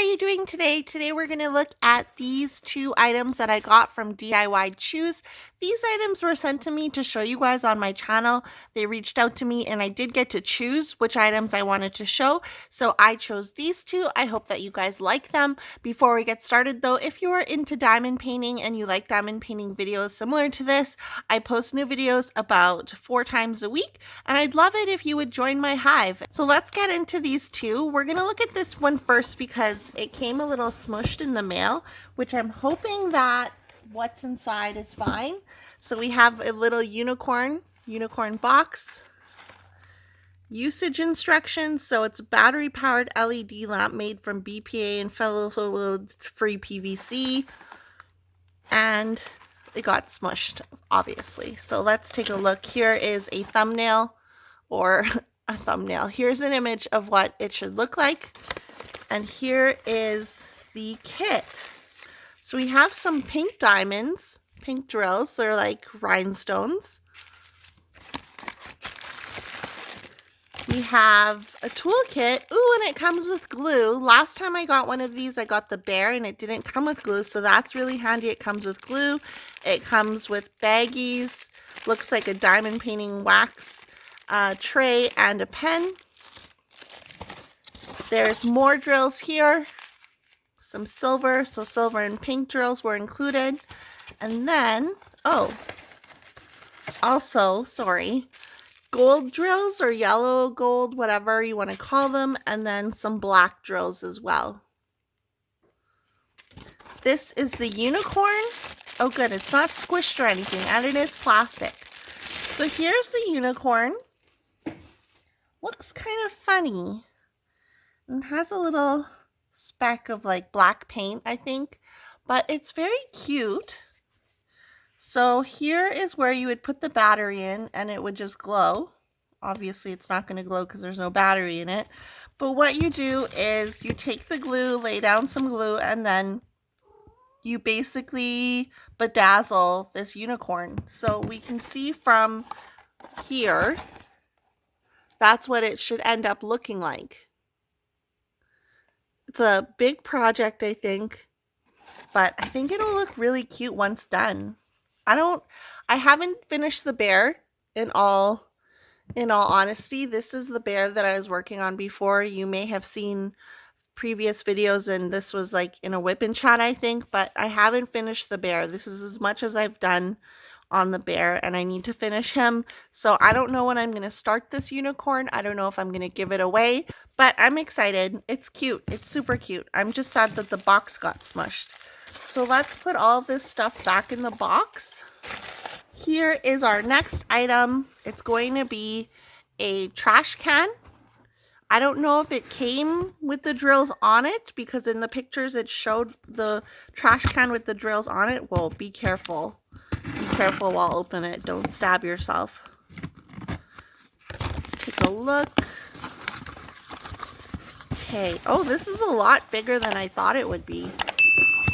you doing today? Today we're going to look at these two items that I got from DIYChoose. These items were sent to me to show you guys on my channel. They reached out to me and I did get to choose which items I wanted to show. So I chose these two. I hope that you guys like them. Before we get started though, if you are into diamond painting and you like diamond painting videos similar to this, I post new videos about 4 times a week and I'd love it if you would join my hive. So let's get into these two. We're going to look at this one first because it came a little smushed in the mail, which I'm hoping that what's inside is fine. So we have a little unicorn box. Usage instructions. So it's a battery powered LED lamp made from BPA and free PVC. And it got smushed, obviously. So let's take a look. Here is a thumbnail or a thumbnail. Here's an image of what it should look like. And here is the kit. So we have some pink diamonds, pink drills. They're like rhinestones. We have a toolkit. Ooh, and it comes with glue. Last time I got one of these, I got the bear and it didn't come with glue. So that's really handy. It comes with glue. It comes with baggies. Looks like a diamond painting wax tray and a pen. There's more drills here. Some silver, so silver and pink drills were included. And then, gold drills or yellow gold, whatever you want to call them. And then some black drills as well. This is the unicorn. Oh good, it's not squished or anything, and it is plastic. So here's the unicorn. Looks kind of funny. And has a little speck of like black paint, I think, but it's very cute. So here is where you would put the battery in and it would just glow. Obviously it's not going to glow because there's no battery in it, but what you do is you take the glue, lay down some glue, and then you basically bedazzle this unicorn. So we can see from here, that's what it should end up looking like. It's a big project, I think, but I think it'll look really cute once done. I haven't finished the bear in all honesty. This is the bear that I was working on before. You may have seen previous videos and this was like in a whip and chat, I think, but I haven't finished the bear. This is as much as I've done on the bear and I need to finish him. So I don't know when I'm going to start this unicorn. I don't know if I'm going to give it away, but I'm excited. It's cute. It's super cute. I'm just sad that the box got smushed. So let's put all this stuff back in the box. Here is our next item. It's going to be a trash can. I don't know if it came with the drills on it because in the pictures it showed the trash can with the drills on it. Well, be careful. Be careful while open it. Don't stab yourself. Let's take a look. Okay. Oh, this is a lot bigger than I thought it would be.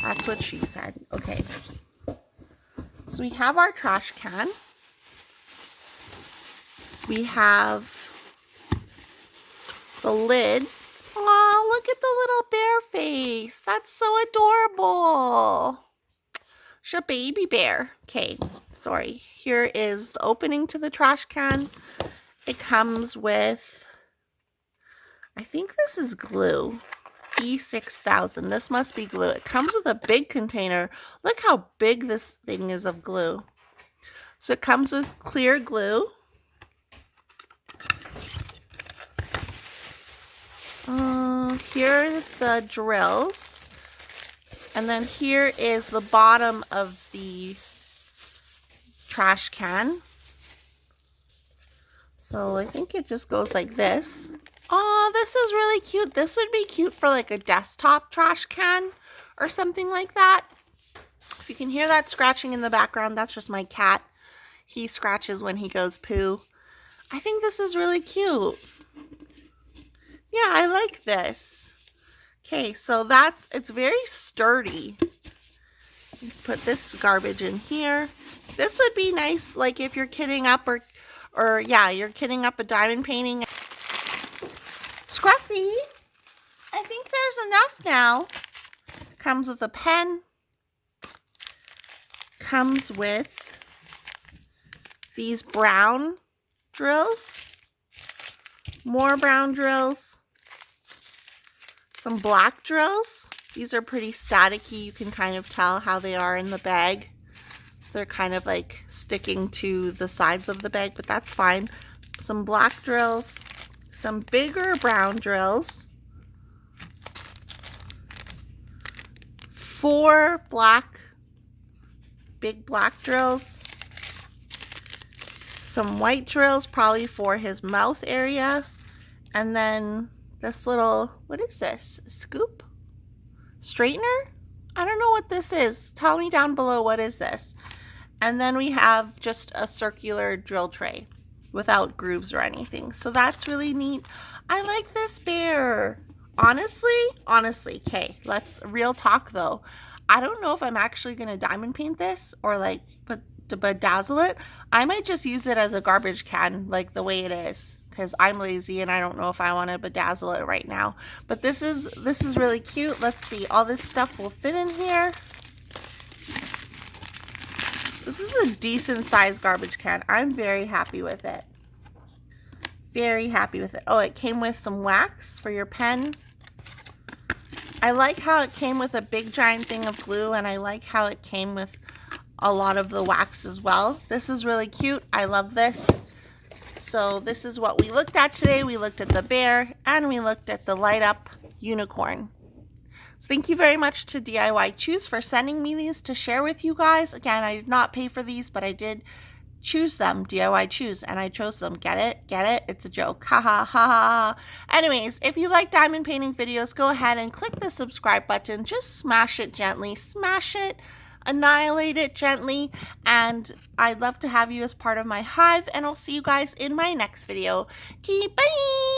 That's what she said. Okay. So we have our trash can. We have the lid. Oh, look at the little bear face. That's so adorable. She's a baby bear. Okay, sorry. Here is the opening to the trash can. It comes with, I think this is glue. E6000. This must be glue. It comes with a big container. Look how big this thing is of glue. So it comes with clear glue. Here's the drills. And then here is the bottom of the trash can. So I think it just goes like this. Oh, this is really cute. This would be cute for like a desktop trash can or something like that. If you can hear that scratching in the background, that's just my cat. He scratches when he goes poo. I think this is really cute. Yeah, I like this. Okay, so it's very sturdy. Put this garbage in here. This would be nice, like if you're kitting up you're kitting up a diamond painting. Scruffy, I think there's enough now. Comes with a pen. Comes with these brown drills. More brown drills. Some black drills. These are pretty staticky. You can kind of tell how they are in the bag. They're kind of like sticking to the sides of the bag, but that's fine. Some black drills. Some bigger brown drills. 4 big black drills. Some white drills, probably for his mouth area. And then this little, what is this? Scoop? Straightener? I don't know what this is. Tell me down below, what is this? And then we have just a circular drill tray without grooves or anything. So that's really neat. I like this bear. Honestly, okay, let's real talk though. I don't know if I'm actually going to diamond paint this or like to bedazzle it. I might just use it as a garbage can like the way it is, because I'm lazy and I don't know if I want to bedazzle it right now. But this is really cute. Let's see, all this stuff will fit in here. This is a decent sized garbage can. I'm very happy with it. Very happy with it. Oh, it came with some wax for your pen. I like how it came with a big giant thing of glue, and I like how it came with a lot of the wax as well. This is really cute. I love this. So this is what we looked at today. We looked at the bear and we looked at the light up unicorn. So thank you very much to DIYChoose for sending me these to share with you guys. Again, I did not pay for these, but I did choose them, DIYChoose, and I chose them. Get it? Get it? It's a joke. Ha ha ha ha. Anyways, if you like diamond painting videos, go ahead and click the subscribe button. Just smash it gently. Smash it. Annihilate it gently. And I'd love to have you as part of my hive, and I'll see you guys in my next video. Okay, bye!